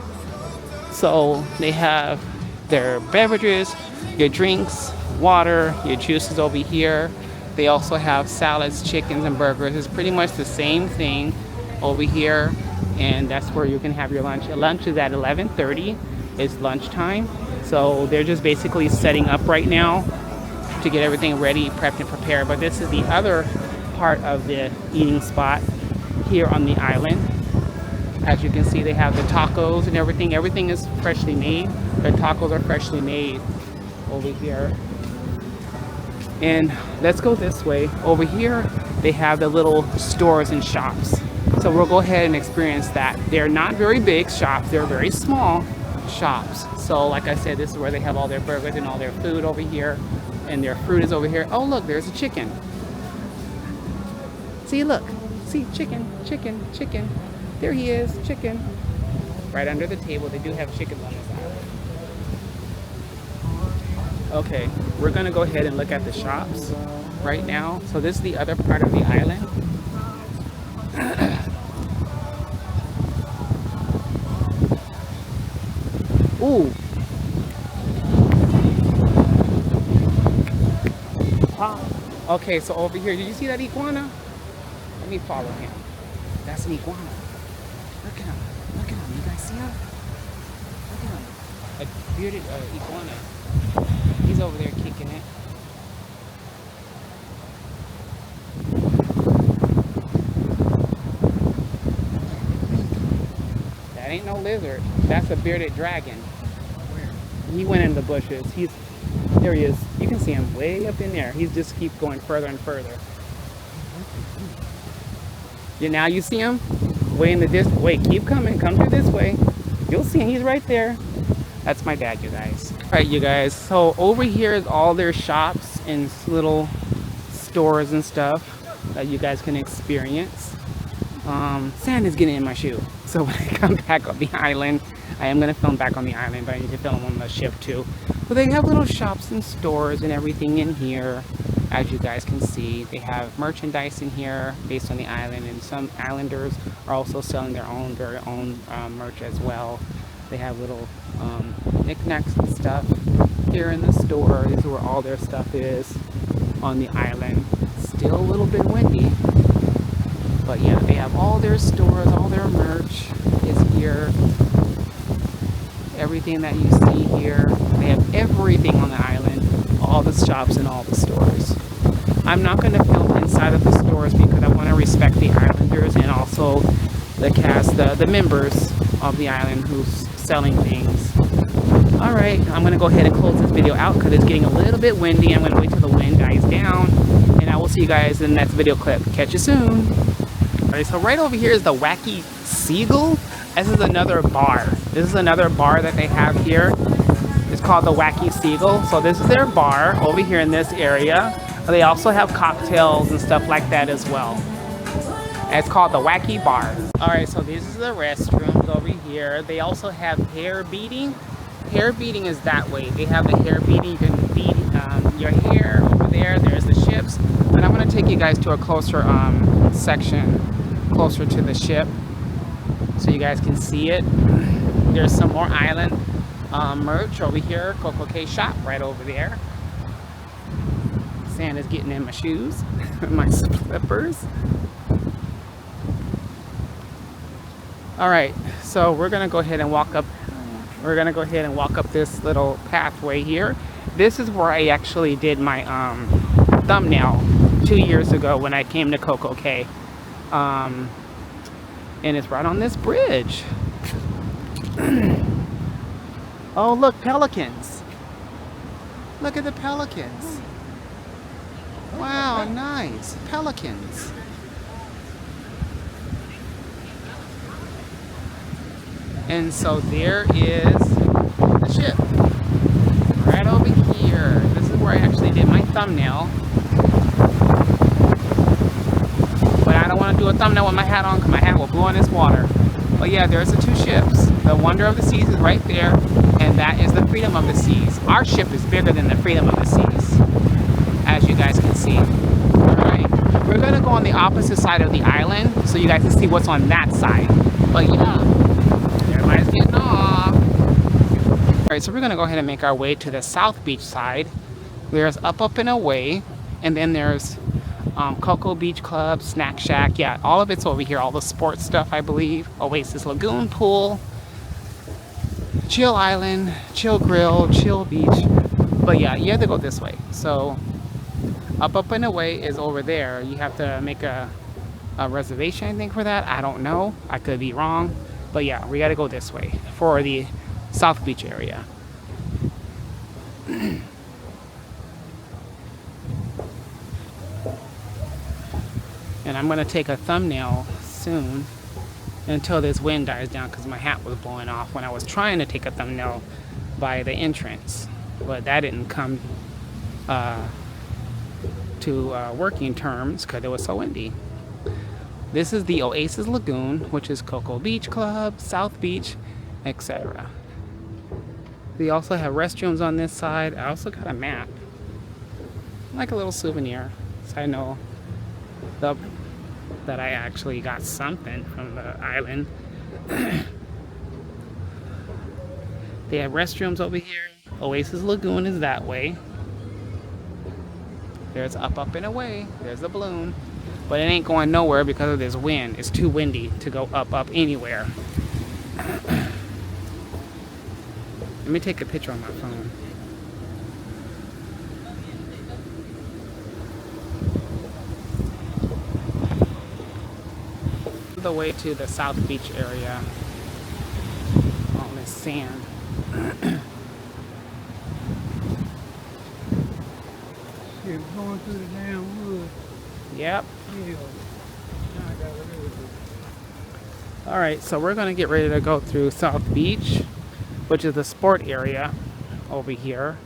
So they have their beverages, your drinks, water, your juices over here. They also have salads, chickens, and burgers. It's pretty much the same thing over here, and that's where you can have your lunch. Lunch is at 11:30. It's lunchtime. So they're just basically setting up right now to get everything ready, prepped, and prepared. But this is the other part of the eating spot here on the island. As you can see, they have the tacos and everything. Everything is freshly made. The tacos are freshly made over here. And let's go this way. Over here, they have the little stores and shops. So we'll go ahead and experience that. They're not very big shops. They're very small shops. So like I said, this is where they have all their burgers and all their food over here. And their fruit is over here. Oh, look, there's a chicken. See, look. See, chicken, chicken, chicken. There he is, chicken. Right under the table. They do have chickens on this island. Okay, we're gonna go ahead and look at the shops right now. So this is the other part of the island. Ooh. Okay, so over here, did you see that iguana? Let me follow him. That's an iguana. Look at him. Look at him. You guys see him? Look at him. A bearded iguana. He's over there kicking it. That ain't no lizard. That's a bearded dragon. Where? He went in the bushes. There he is. You can see him way up in there. He's just keep going further and further. Yeah, now you see him? Way in the distance. Wait, keep coming. Come through this way. You'll see him. He's right there. That's my dad, you guys. Alright, you guys. So over here is all their shops and little stores and stuff that you guys can experience. Sand is getting in my shoe. So when I come back on the island, I am going to film back on the island, but I need to film on the ship too. But they have little shops and stores and everything in here. As you guys can see, they have merchandise in here based on the island, and some islanders are also selling their own merch as well. They have little knickknacks and stuff here in the store. This is where all their stuff is on the island. Still a little bit windy, but yeah, they have all their stores, all their merch is here. Everything that you see here, they have everything on the island, all the shops and all the stores. I'm not going to film inside of the stores because I want to respect the islanders and also the cast, the members of the island who's selling things. All right, I'm gonna go ahead and close this video out because it's getting a little bit windy. I'm gonna wait till the wind dies down, and I will see you guys in the next video clip. Catch you soon. All right, so right over here is the Wacky Seagull. This is another bar. This is another bar that they have here. It's called the Wacky Seagull. So this is their bar over here in this area. They also have cocktails and stuff like that as well. And it's called the Wacky Bar. All right, so this is the restrooms over here. They also have hair beading. Hair beading is that way. They have the hair beading. You can bead your hair over there. There's the ships. But I'm going to take you guys to a closer section, closer to the ship, so you guys can see it. There's some more island merch over here. Coco Cay shop right over there. Sand is getting in my shoes, my slippers. All right, so we're gonna go ahead and walk up. We're gonna go ahead and walk up this little pathway here. This is where I actually did my thumbnail 2 years ago when I came to Coco Cay. And it's right on this bridge. Oh, look, pelicans. Look at the pelicans. Wow, nice. Pelicans. And so there is the ship. Right over here. This is where I actually did my thumbnail. But I don't want to do a thumbnail with my hat on because my hat will blow in this water. But yeah, there's the two ships. The Wonder of the Seas is right there. And that is the Freedom of the Seas. Our ship is bigger than the Freedom of the Seas, as you guys can see. Alright, we're going to go on the opposite side of the island so you guys can see what's on that side. But yeah, everybody's getting off. Alright, so we're going to go ahead and make our way to the South Beach side. There's Up and Away, and then there's Coco Beach Club, Snack Shack. Yeah, all of it's over here. All the sports stuff, I believe. Oasis Lagoon Pool, Chill Island, Chill Grill, Chill Beach. But yeah, you have to go this way. So Up and Away is over there. You have to make a reservation, I think, for that. I don't know. I could be wrong. But yeah, we got to go this way for the South Beach area. And I'm going to take a thumbnail soon until this wind dies down because my hat was blowing off when I was trying to take a thumbnail by the entrance. But that didn't come to working terms because it was so windy. This is the Oasis Lagoon, which is Coco Beach Club, South Beach, etc. They also have restrooms on this side. I also got a map, like a little souvenir, so I know that I actually got something from the island. They have restrooms over here. Oasis Lagoon is that way. There's Up and Away. There's the balloon. But it ain't going nowhere because of this wind. It's too windy to go up anywhere. Let me take a picture on my phone. The way to the South Beach area on this sand. You're going through the damn woods. Yep. Yeah. Now I got rid of it. Alright, so we're going to get ready to go through South Beach, which is the sport area over here.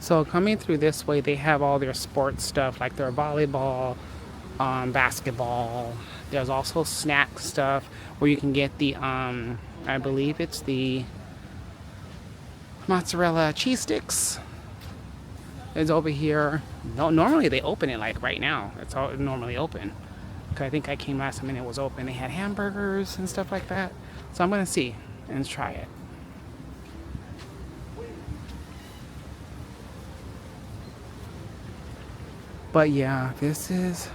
So coming through this way, they have all their sports stuff, like their volleyball, basketball. There's also snack stuff where you can get the, I believe it's the mozzarella cheese sticks. It's over here. No, normally they open it like right now. It's all normally open. Cause I think I came last time and it was open. They had hamburgers and stuff like that. So I'm gonna see and try it. But yeah, this is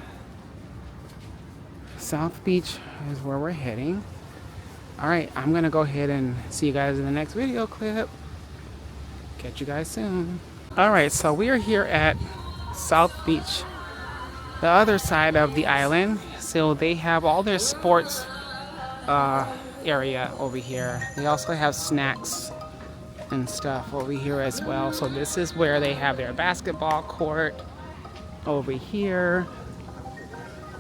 South Beach is where we're heading. All right, I'm gonna go ahead and see you guys in the next video clip. Catch you guys soon. All right, so we are here at South Beach, the other side of the island. So they have all their sports area over here. They also have snacks and stuff over here as well. So this is where they have their basketball court over here.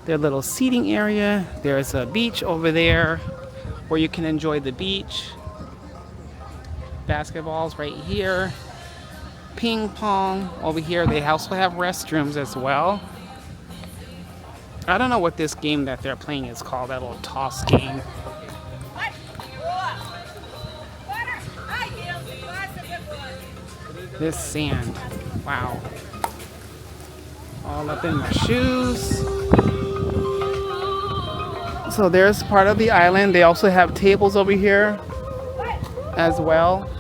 Their little seating area. There's a beach over there where you can enjoy the beach. Basketballs right here. Ping pong over here. They also have restrooms as well. I don't know what this game that they're playing is called, that little toss game. This sand, wow. All up in my shoes. So there's part of the island. They also have tables over here as well.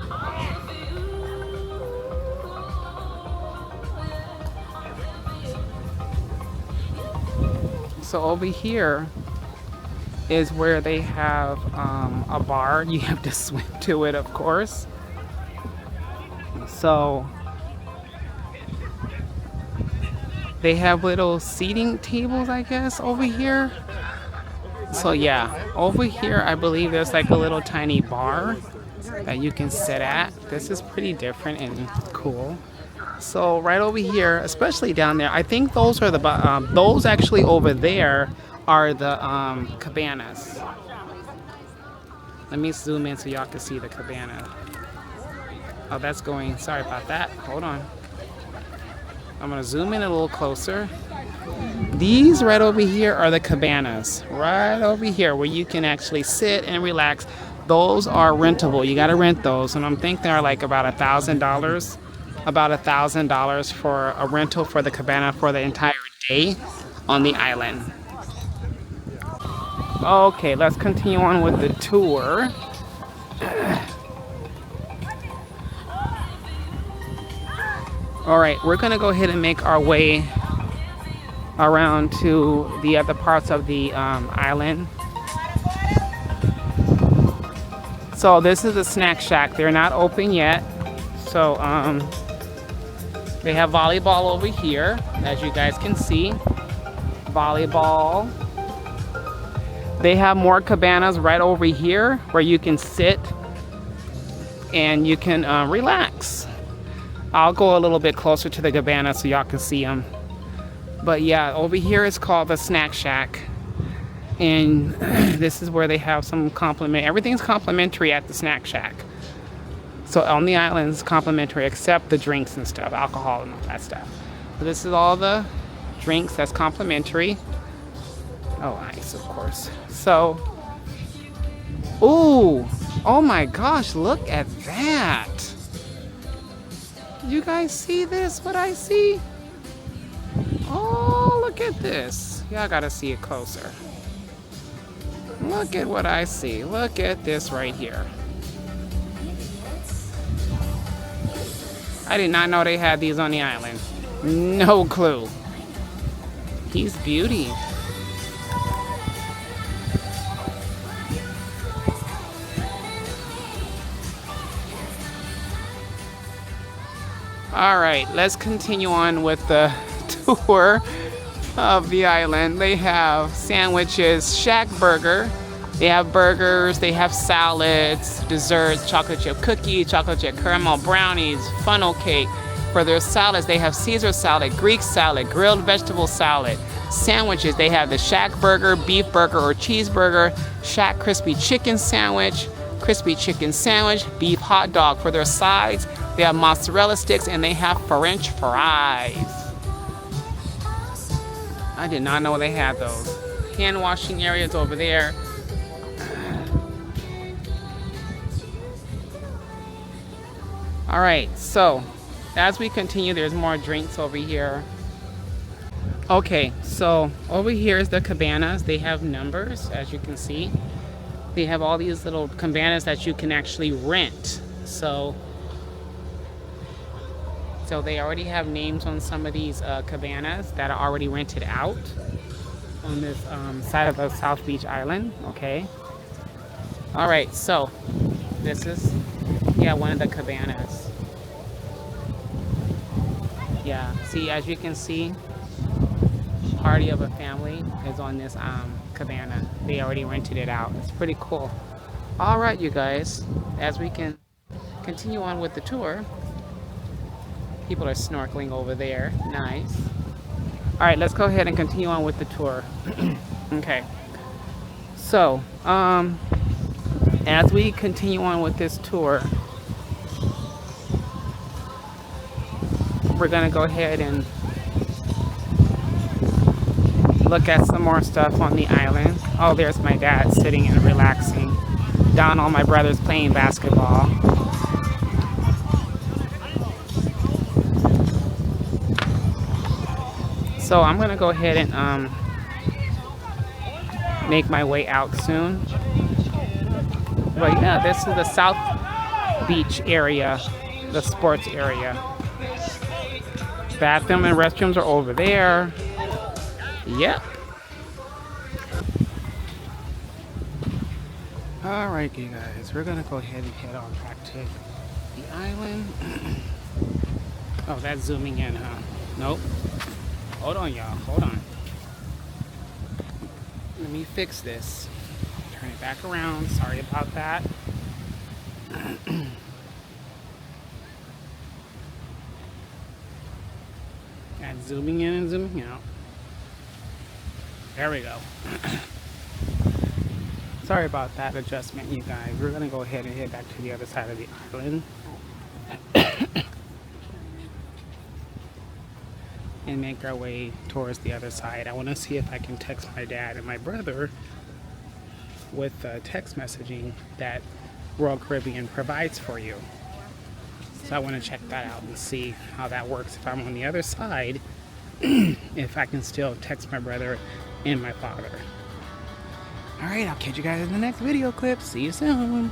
So over here is where they have a bar. You have to swim to it, of course. So they have little seating tables, I guess, over here. So yeah, over here I believe there's like a little tiny bar that you can sit at. This is pretty different and cool. So right over here, especially down there, I think those are the those actually over there are the cabanas. Let me zoom in so y'all can see the cabana. Oh, that's going. Sorry about that. Hold on. I'm gonna zoom in a little closer. These right over here are the cabanas. Right over here, where you can actually sit and relax. Those are rentable. You gotta rent those, and I'm thinking they're like about $1,000. About $1,000 for a rental for the cabana for the entire day on the island. Okay, let's continue on with the tour. All right, we're gonna go ahead and make our way around to the other parts of the island. So this is a snack shack. They're not open yet. So they have volleyball over here, as you guys can see. Volleyball. They have more cabanas right over here where you can sit and you can relax. I'll go a little bit closer to the cabana so y'all can see them. But yeah, over here is called the Snack Shack. And this is where they have some everything's complimentary at the Snack Shack. So on the island it's complimentary except the drinks and stuff, alcohol and all that stuff. So this is all the drinks that's complimentary. Oh, ice, of course. So, ooh, oh my gosh, look at that. You guys see this, what I see? Oh, look at this. Y'all gotta see it closer. Look at what I see. Look at this right here. I did not know they had these on the island. No clue. He's beauty. All right, let's continue on with the tour of the island. They have sandwiches, Shack Burger. They have burgers, they have salads, desserts, chocolate chip cookies, chocolate chip caramel brownies, funnel cake. For their salads, they have Caesar salad, Greek salad, grilled vegetable salad. Sandwiches, they have the Shack Burger, beef burger or cheeseburger, Shack crispy chicken sandwich, beef hot dog. For their sides, they have mozzarella sticks and they have French fries. I did not know they had those. Hand washing areas over there. All right, so as we continue, there's more drinks over here. Okay, so over here is the cabanas. They have numbers, as you can see. They have all these little cabanas that you can actually rent. So So they already have names on some of these cabanas that are already rented out on this side of the South Beach Island. Okay. All right. So this is, yeah, one of the cabanas. Yeah. See, as you can see, party of a family is on this cabana. They already rented it out. It's pretty cool. All right, you guys. As we can continue on with the tour, people are snorkeling over there. Nice. All right, let's go ahead and continue on with the tour. Okay. So, as we continue on with this tour, we're gonna go ahead and look at some more stuff on the island. Oh, there's my dad sitting and relaxing. Down all my brothers playing basketball. So I'm gonna go ahead and make my way out soon. But yeah, this is the South Beach area, the sports area. Bathroom and restrooms are over there. Yep. All right, you guys, we're gonna go ahead and head on back to the island. Oh, that's zooming in, huh? Nope. Hold on, y'all. Hold on. Let me fix this. Turn it back around. Sorry about that. And zooming in and zooming out. There we go. Sorry about that adjustment, you guys. We're gonna go ahead and head back to the other side of the island. And make our way towards the other side. I want to see if I can text my dad and my brother with text messaging that Royal Caribbean provides for you. So I want to check that out and see how that works if I'm on the other side, if I can still text my brother and my father. All right, I'll catch you guys in the next video clip. See you soon.